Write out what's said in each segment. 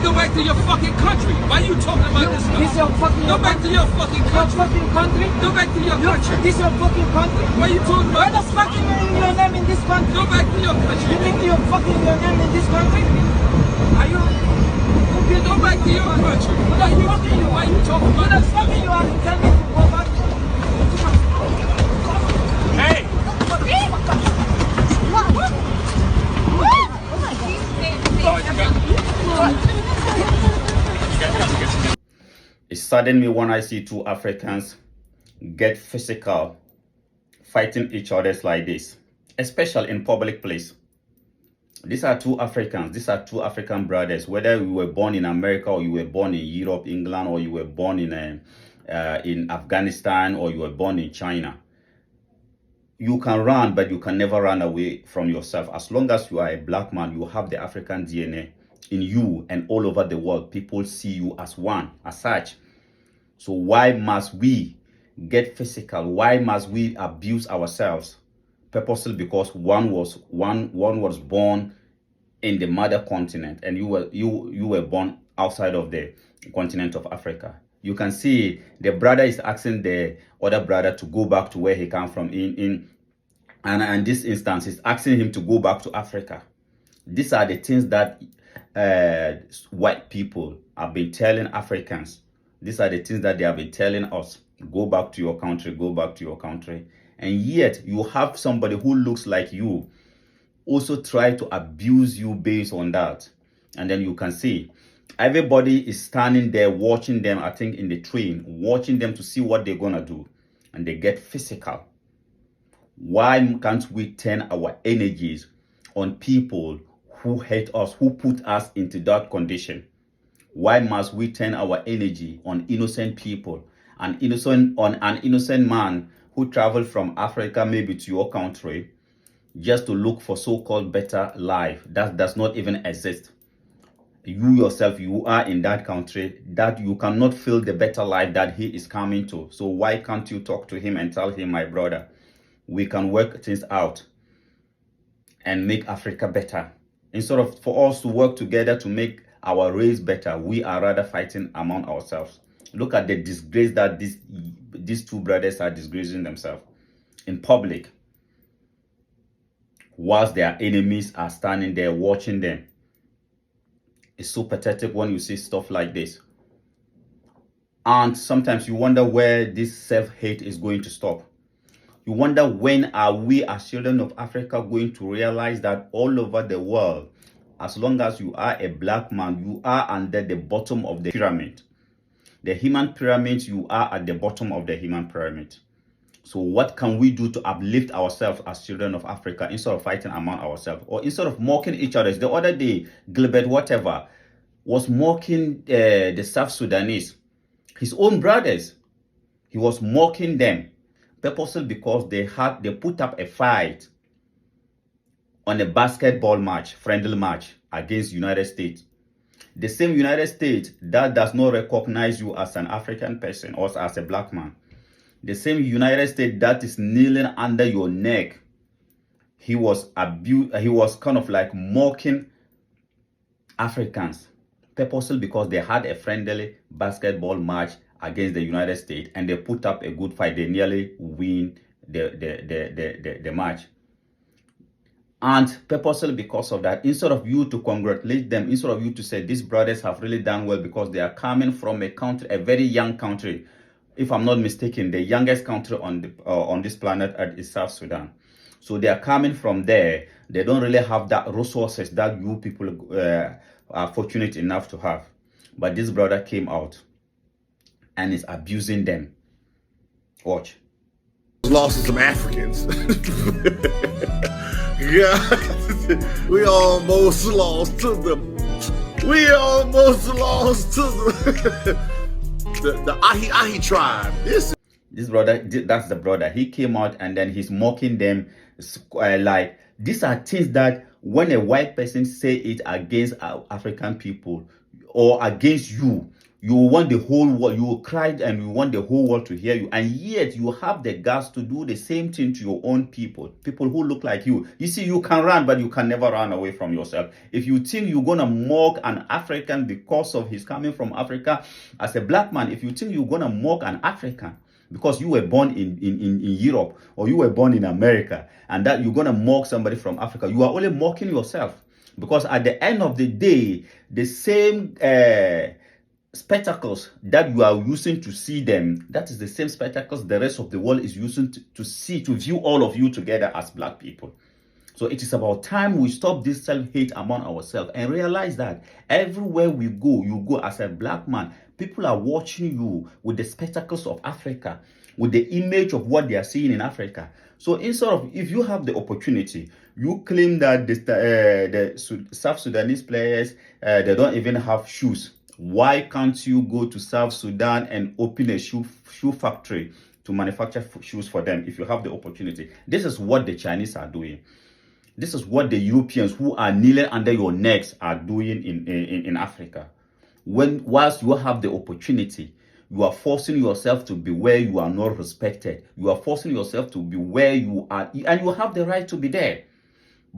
go back to your fucking country. Why are you talking about this stuff? This your fucking Go back to your fucking country. fucking country? Go back to your country. This your fucking country? Why are you talking Why about the fuck you name your name in this country? Go back to your country. You think you're fucking your name in this country? Are you? Go back to your country. Why are you talking What about the fuck are you are telling me to go back? Hey! It saddened me when I see two Africans get physical, fighting each other like this, especially in public place. These are two Africans. These are two African brothers. Whether you were born in America or you were born in Europe, England, or you were born in Afghanistan or you were born in China, you can run, but you can never run away from yourself. As long as you are a black man, you have the African DNA in you, and all over the world, people see you as one, as such. So why must we get physical? Why must we abuse ourselves? Purposely because one was born in the mother continent, and you were born outside of the continent of Africa. You can see the brother is asking the other brother to go back to where he came from. And this instance is asking him to go back to Africa. These are the things that white people have been telling Africans. These are the things that they have been telling us. Go back to your country, go back to your country. And yet you have somebody who looks like you also try to abuse you based on that. And then you can see everybody is standing there watching them, I think in the train, watching them to see what they're gonna do. And they get physical. Why can't we turn our energies on people who hate us, who put us into that condition? Why must we turn our energy on innocent people, on an innocent man who traveled from Africa maybe to your country just to look for so-called better life that does not even exist? You yourself, you are in that country, that you cannot feel the better life that he is coming to. So why can't you talk to him and tell him, my brother, we can work things out and make Africa better? Instead of for us to work together to make our race better, we are rather fighting among ourselves. Look at the disgrace that these two brothers are disgracing themselves in public, whilst their enemies are standing there watching them. It's so pathetic when you see stuff like this. And sometimes you wonder where this self-hate is going to stop. You wonder, when are we as children of Africa going to realize that all over the world, as long as you are a black man, you are under the bottom of the pyramid. The human pyramid, you are at the bottom of the human pyramid. So what can we do to uplift ourselves as children of Africa instead of fighting among ourselves, or instead of mocking each other? The other day, Gilbert whatever was mocking the South Sudanese, his own brothers. He was mocking them purposely because they put up a fight on a basketball match, friendly match against United States. The same United States that does not recognize you as an African person or as a black man. The same United States that is kneeling under your neck. He was kind of like mocking Africans purposely because they had a friendly basketball match against the United States, and they put up a good fight. They nearly win the match. And purposely because of that, instead of you to congratulate them, instead of you to say these brothers have really done well because they are coming from a country, a very young country. If I'm not mistaken, the youngest country on this planet Earth is South Sudan. So they are coming from there. They don't really have that resources that you people are fortunate enough to have. But this brother came out and is abusing them. Watch. Lost to some Africans. Yeah, we almost lost to them. We almost lost to the Ahi tribe. This brother, that's the brother. He came out and then he's mocking them. Like, these are things that when a white person say it against African people or against you, You want the whole world, you cried and you want the whole world to hear you, and yet you have the guts to do the same thing to your own people who look like you. You see, you can run, but you can never run away from yourself. If you think you're gonna mock an African because of his coming from Africa as a black man, if you think you're gonna mock an African because you were born in Europe or you were born in America, and that you're gonna mock somebody from Africa, you are only mocking yourself. Because at the end of the day, the same spectacles that you are using to see them, that is the same spectacles the rest of the world is using to view all of you together as black people. So it is about time we stop this self-hate among ourselves and realize that everywhere we go, you go as a black man, people are watching you with the spectacles of Africa, with the image of what they are seeing in Africa. So instead of, if you have the opportunity, you claim that the South Sudanese players, they don't even have shoes. Why can't you go to South Sudan and open a shoe factory to manufacture shoes for them if you have the opportunity? This is what the Chinese are doing. This is what the Europeans who are kneeling under your necks are doing in Africa. Whilst you have the opportunity, you are forcing yourself to be where you are not respected. You are forcing yourself to be where you are, and you have the right to be there.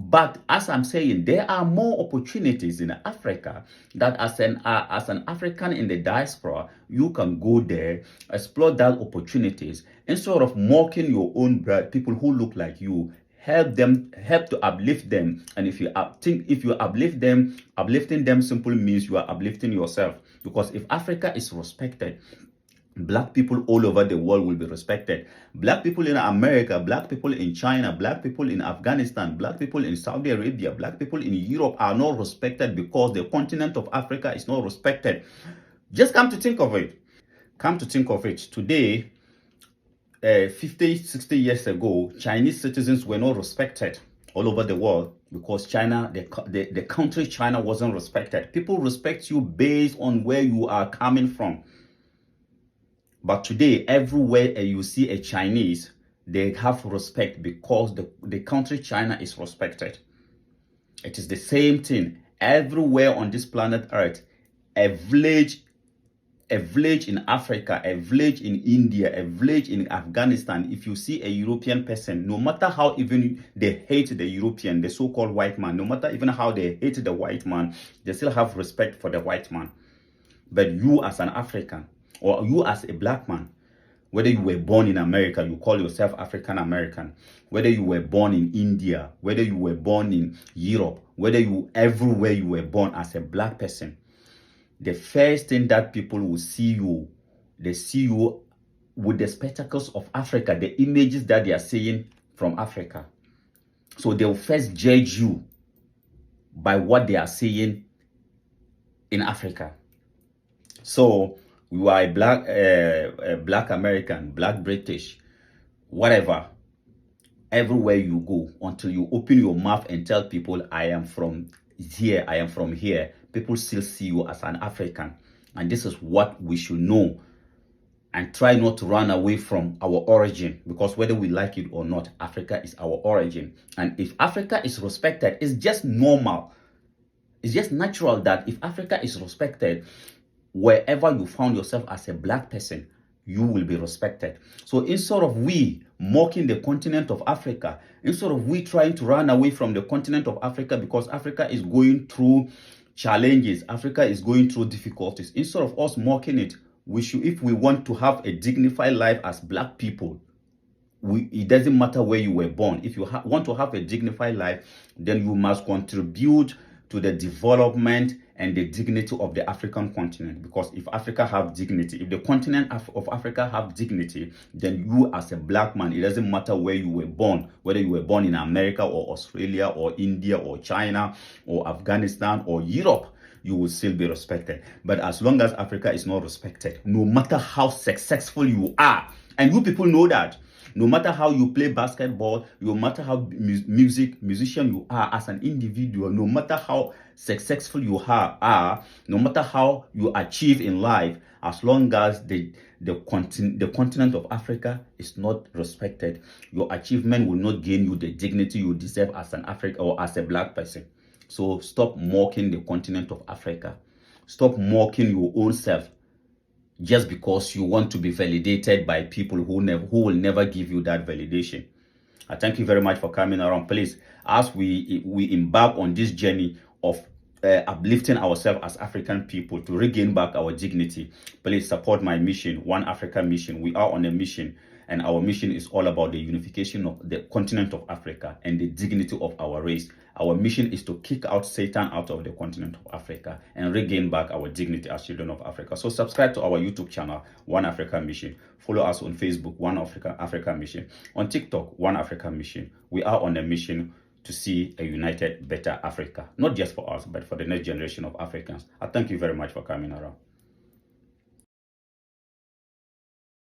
But as I'm saying, there are more opportunities in Africa that as an African in the diaspora, you can go there, explore that opportunities, instead of mocking your own people who look like you. Help to uplift them. And if you uplift them, uplifting them simply means you are uplifting yourself. Because if Africa is respected, black people all over the world will be respected. Black people in America, black people in China, black people in Afghanistan, black people in Saudi Arabia, black people in Europe are not respected because the continent of Africa is not respected. Just come to think of it. Today, 50, 60 years ago, Chinese citizens were not respected all over the world because China, the country China wasn't respected. People respect you based on where you are coming from. But today, everywhere you see a Chinese, they have respect because the country China is respected. It is the same thing everywhere on this planet Earth. A village in Africa, a village in India, a village in Afghanistan, if you see a European person, no matter how even they hate the European, the so-called white man, no matter even how they hate the white man, they still have respect for the white man. But you as an African, or you as a black man, whether you were born in America, you call yourself African American, whether you were born in India, whether you were born in Europe, everywhere you were born as a black person, the first thing that people will see you, they see you with the spectacles of Africa, the images that they are seeing from Africa. So they will first judge you by what they are seeing in Africa. So you are a black American, black British, whatever. Everywhere you go, until you open your mouth and tell people, I am from here, I am from here, people still see you as an African. And this is what we should know. And try not to run away from our origin, because whether we like it or not, Africa is our origin. And if Africa is respected, it's just normal. It's just natural that if Africa is respected, wherever you found yourself as a black person, you will be respected. So instead of we mocking the continent of Africa, instead of we trying to run away from the continent of Africa because Africa is going through challenges, Africa is going through difficulties, instead of us mocking it, we should, if we want to have a dignified life as black people, it doesn't matter where you were born. If you want to have a dignified life, then you must contribute to the development and the dignity of the African continent. Because if Africa have dignity, if the continent of Africa have dignity, then you as a black man, it doesn't matter where you were born, whether you were born in America or Australia or India or China or Afghanistan or Europe, you will still be respected. But as long as Africa is not respected, no matter how successful you are, and you people know that, no matter how you play basketball, no matter how musician you are as an individual, no matter how successful you are, no matter how you achieve in life, as long as the continent of Africa is not respected, your achievement will not gain you the dignity you deserve as an African or as a black person. So stop mocking the continent of Africa. Stop mocking your own self. just because you want to be validated by people who will never give you that validation. I thank you very much for coming around. Please, as we embark on this journey of uplifting ourselves as African people to regain back our dignity, please support my mission, One Africa Mission. We are on a mission, and our mission is all about the unification of the continent of Africa and the dignity of our race. Our mission is to kick out Satan out of the continent of Africa and regain back our dignity as children of Africa. So subscribe to our YouTube channel, One Africa Mission. Follow us on Facebook, One Africa Mission. On TikTok, One Africa Mission. We are on a mission to see a united, better Africa. Not just for us, but for the next generation of Africans. I thank you very much for coming around.